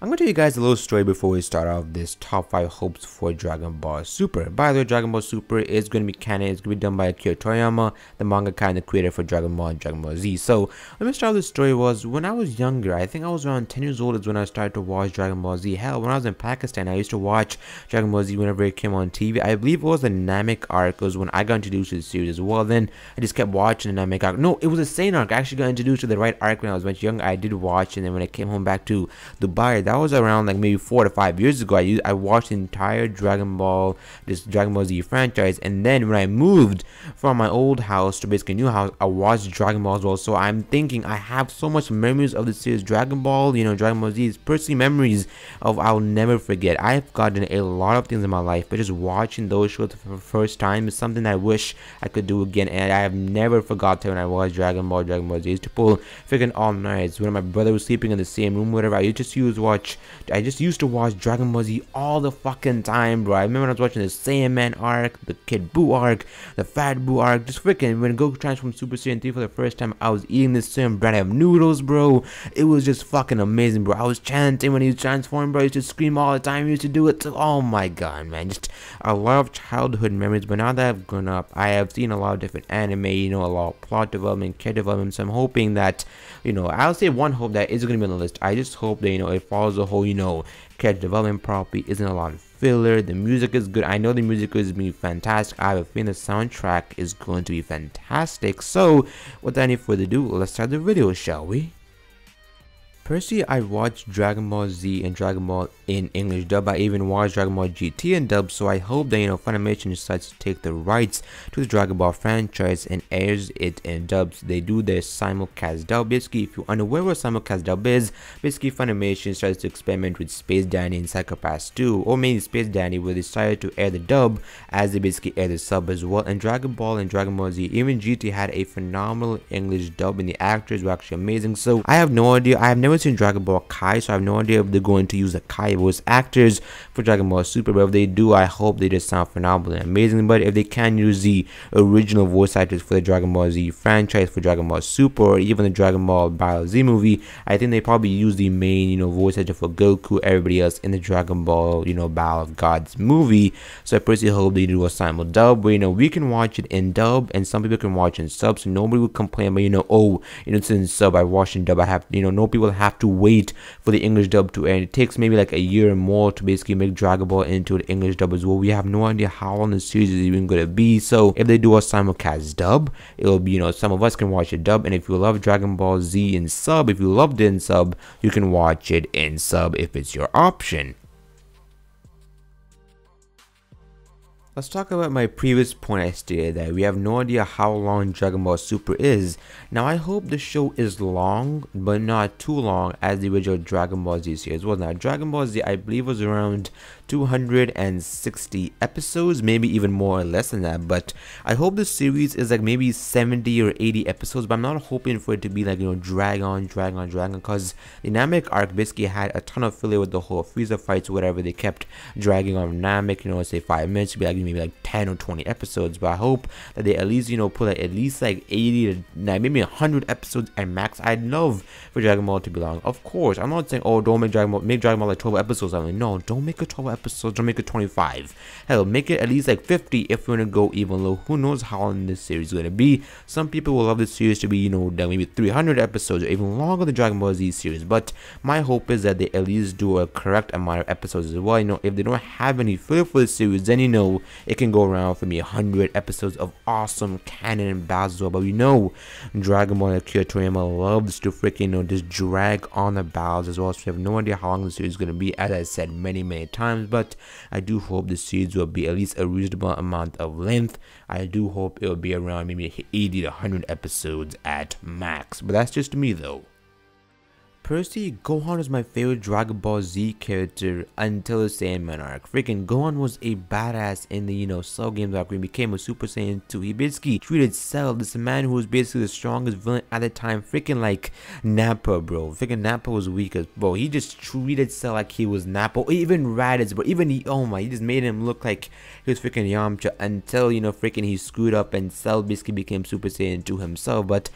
I'm going to tell you guys a little story before we start off this top 5 hopes for Dragon Ball Super. By the way, Dragon Ball Super is going to be canon. It's going to be done by Akira Toriyama, the mangaka and the creator for Dragon Ball and Dragon Ball Z. So, let me start with the story was when I was younger, I think I was around 10 years old is when I started to watch Dragon Ball Z. Hell, when I was in Pakistan, I used to watch Dragon Ball Z whenever it came on TV. I believe it was the Namek arc was when I got introduced to the series as well. Then I just kept watching the Namek arc. No, it was the same arc. I actually got introduced to the right arc when I was much younger. I did watch, and then when I came home back to Dubai, that was around like maybe 4 to 5 years ago. I watched the entire Dragon Ball Z franchise, and then when I moved from my old house to basically a new house, I watched Dragon Ball as well. So I'm thinking I have so much memories of the series Dragon Ball, Dragon Ball Z is personally memories of I'll never forget. I've gotten a lot of things in my life, but just watching those shows for the first time is something that I wish I could do again, and I have never forgotten when I watched Dragon Ball Z. I used to pull freaking all nights when my brother was sleeping in the same room, whatever. I just used to watch Dragon Ball Z all the fucking time, bro. I remember when I was watching the Saiyaman arc, the Kid Buu arc, the Fat Buu arc, just freaking when Goku transformed Super Saiyan 3 for the first time, I was eating this same brand of noodles, bro. It was just fucking amazing, bro. I was chanting when he was transforming, bro. I used to scream all the time. He used to do it. Oh my god, man. Just a lot of childhood memories, but now that I've grown up, I have seen a lot of different anime, a lot of plot development, character development, so I'm hoping that, I'll say one hope that is going to be on the list. I just hope that, it follows the whole, character development properly, isn't a lot of filler, the music is good. I know the music is being fantastic. I have a feeling the soundtrack is going to be fantastic. So, without any further ado, let's start the video, shall we? Personally, I watched Dragon Ball Z and Dragon Ball in English dub. I even watched Dragon Ball GT in dub, so I hope that, Funimation decides to take the rights to the Dragon Ball franchise and airs it in dubs. They do their simulcast dub. Basically, if you're unaware what simulcast dub is, basically Funimation starts to experiment with Space Dandy and Psycho-Pass 2, or maybe Space Dandy, where they decided to air the dub as they basically air the sub as well. And Dragon Ball and Dragon Ball Z, even GT had a phenomenal English dub, and the actors were actually amazing. So I have no idea. I have never seen Dragon Ball Kai, so I have no idea if they're going to use the Kai voice actors for Dragon Ball Super, but if they do, I hope they just sound phenomenal and amazing. But if they can use the original voice actors for the Dragon Ball Z franchise, for Dragon Ball Super, or even the Dragon Ball Battle Z movie, I think they probably use the main, voice actor for Goku, everybody else in the Dragon Ball, Battle of Gods movie. So I personally hope they do a simul dub where, we can watch it in dub and some people can watch in sub, so nobody will complain, but it's in sub, I watch in dub, I have, no people have to wait for the English dub to end. It takes maybe like a year or more to basically make Dragon Ball into the English dub as well. We have no idea how long the series is even going to be, so if they do a simulcast dub, it'll be, some of us can watch it dub, and if you love Dragon Ball Z in sub, if you loved it in sub, you can watch it in sub if it's your option. Let's talk about my previous point I stated, that we have no idea how long Dragon Ball Super is. Now I hope the show is long, but not too long as the original Dragon Ball Z series was. Now Dragon Ball Z, I believe, was around 260 episodes, maybe even more or less than that, but I hope the series is like maybe 70 or 80 episodes, but I'm not hoping for it to be like, drag on, because the Namek arc basically had a ton of filler with the whole Frieza fights or whatever. They kept dragging on Namek, say 5 minutes to be like maybe like 10 or 20 episodes, but I hope that they at least, put like at least like 80 to maybe 100 episodes at max. I'd love for Dragon Ball to be long. Of course, I'm not saying, oh, don't make Dragon Ball like 12 episodes. I'm like, no, don't make it 12 episodes, don't make it 25. Hell, make it at least like 50 if you want to go even low. Who knows how long this series is going to be. Some people will love this series to be, maybe 300 episodes or even longer than Dragon Ball Z series, but my hope is that they at least do a correct amount of episodes as well. If they don't have any filler for the series, then it can go around for me 100 episodes of awesome canon and battles as well. But Dragon Ball and Akira Toriyama loves to freaking just drag on the battles as well, so we have no idea how long the series is going to be, as I said many times. But I do hope the series will be at least a reasonable amount of length. I do hope it will be around maybe 80 to 100 episodes at max, but that's just me though. Personally, Gohan was my favorite Dragon Ball Z character until the Saiyaman arc. Freaking Gohan was a badass in the, Cell games arc when he became a Super Saiyan 2. He basically treated Cell, this man who was basically the strongest villain at the time, freaking like Nappa, bro. Freaking Nappa was weak as, bro. He just treated Cell like he was Nappa, even Raditz, bro. Even he, oh my, he just made him look like he was freaking Yamcha until, freaking he screwed up and Cell basically became Super Saiyan 2 himself. But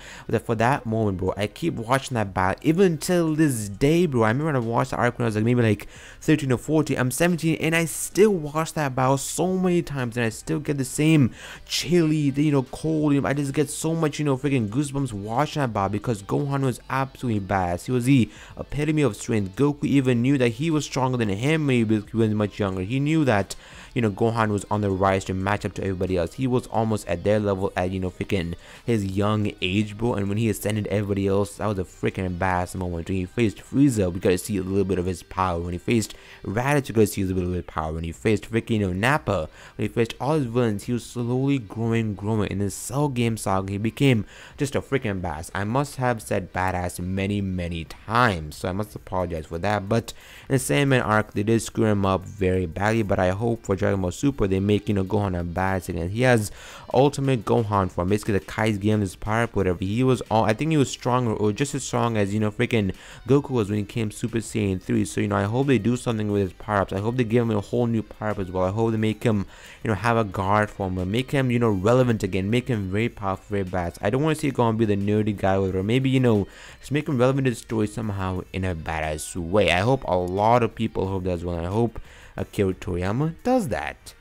for that moment, bro, I keep watching that battle, even until till this day, bro. I remember when I watched the arc when I was like maybe like 13 or 14. I'm 17 and I still watch that battle so many times and I still get the same chilly, cold. I just get so much, freaking goosebumps watching that battle because Gohan was absolutely badass. He was the epitome of strength. Goku even knew that he was stronger than him when he was much younger. He knew that Gohan was on the rise to match up to everybody else. He was almost at their level at, freaking his young age, bro. And when he ascended everybody else, that was a freaking badass moment. When he faced Frieza, we got to see a little bit of his power. When he faced Raditz, we got to see a little bit of his power. When he faced freaking, Nappa, when he faced all his villains, he was slowly growing. In this Cell game saga, he became just a freaking badass. I must have said badass many times, so I must apologize for that. But in the Sandman arc, they did screw him up very badly, but I hope for Dragon Ball Super they make Gohan a badass again. He has ultimate Gohan form. Basically the Kai's gave him his power up, whatever. He was I think he was stronger or just as strong as freaking Goku was when he came Super Saiyan 3. So I hope they do something with his power ups. I hope they give him a whole new power up as well. I hope they make him have a guard form, or make him relevant again, make him very powerful, very badass. I don't want to see Gohan be the nerdy guy or maybe just make him relevant to the story somehow in a badass way. I hope a lot of people hope that as well, and I hope Akira Toriyama does that.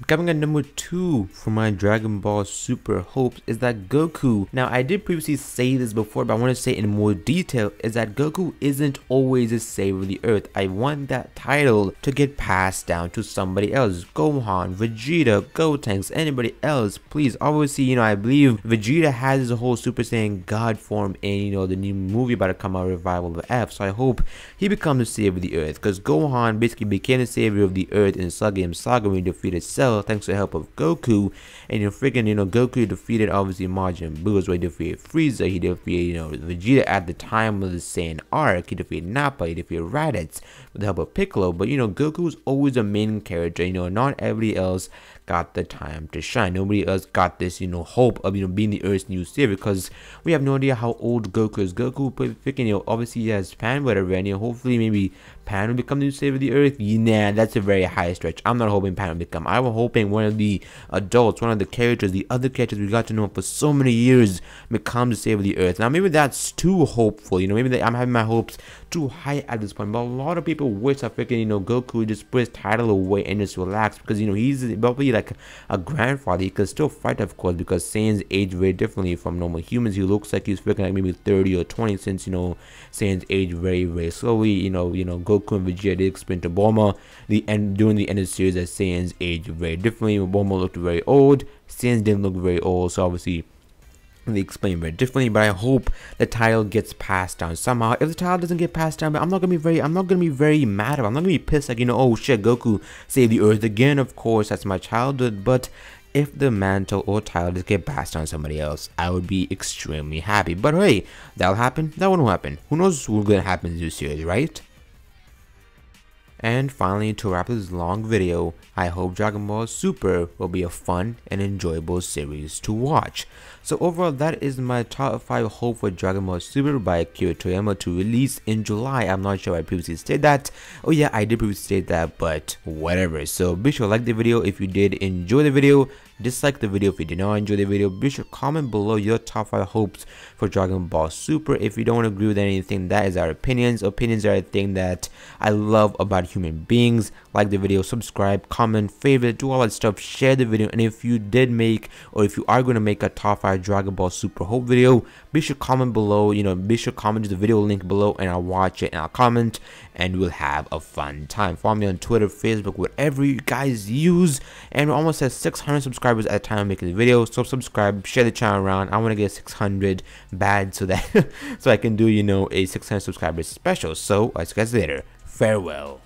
Coming at number 2 for my Dragon Ball Super hopes is that Goku, now I did previously say this before but I want to say in more detail, is that Goku isn't always a savior of the earth. I want that title to get passed down to somebody else. Gohan, Vegeta, Gotenks, anybody else, please. Obviously, I believe Vegeta has his whole Super Saiyan God form in, the new movie about to come out, Revival of F, so I hope he becomes the savior of the earth, because Gohan basically became the savior of the earth in Cell game saga when he defeated Cell thanks to the help of Goku. And Goku defeated obviously Majin Buu, where he defeated Frieza, he defeated Vegeta at the time of the Saiyan arc, he defeated Nappa, he defeated Raditz with the help of Piccolo. But Goku was always a main character. Not everybody else got the time to shine. Nobody else got this hope of being the Earth's new savior, because we have no idea how old Goku is. Goku freaking obviously he has Pan, whatever, and hopefully maybe Pan will become the new savior of the Earth. Nah, that's a very high stretch. I'm not hoping Pan will become. I was hoping one of the adults, one of the characters, the other characters we got to know for so many years, becomes the savior of the Earth. Now maybe that's too hopeful. Maybe I'm having my hopes too high at this point. But a lot of people wish that freaking Goku would just put his title away and just relax, because he's probably like a grandfather. He could still fight, of course, because Saiyans age very differently from normal humans. He looks like he's freaking like maybe 30 or 20, since Saiyans age very slowly. Goku and Vegeta did explain to Bulma during the end of the series that Saiyans age very differently. Bulma looked very old, Saiyans didn't look very old, so obviously they explain very differently. But I hope the title gets passed down somehow. If the title doesn't get passed down, but I'm not gonna be very mad about it. I'm not gonna be pissed like oh shit, Goku saved the earth again. Of course, that's my childhood. But if the mantle or title just get passed on to somebody else, I would be extremely happy. But hey, that'll happen, that won't happen. Who knows what's gonna happen in this series, right? And finally, to wrap this long video, I hope Dragon Ball Super will be a fun and enjoyable series to watch. So overall, that is my top 5 hope for Dragon Ball Super by Akira Toriyama to release in July. I'm not sure I previously stated that. Oh yeah, I did previously state that, but whatever. So be sure to like the video if you did enjoy the video. Dislike the video if you did not enjoy the video. Be sure to comment below your top 5 hopes for Dragon Ball Super. If you don't agree with anything, that is our opinions. Opinions are a thing that I love about human beings. Like the video, subscribe, comment, favorite, do all that stuff, share the video. And if you did make, or if you are going to make a top 5 Dragon Ball Super hope video, be sure to comment below. Be sure to comment the video link below, and I'll watch it and I'll comment, and we'll have a fun time. Follow me on Twitter, Facebook, whatever you guys use. And we're almost at 600 subscribers at the time of making the video, so subscribe, share the channel around. I want to get 600 bad so that so I can do a 600 subscribers special. So I'll see you guys later. Farewell.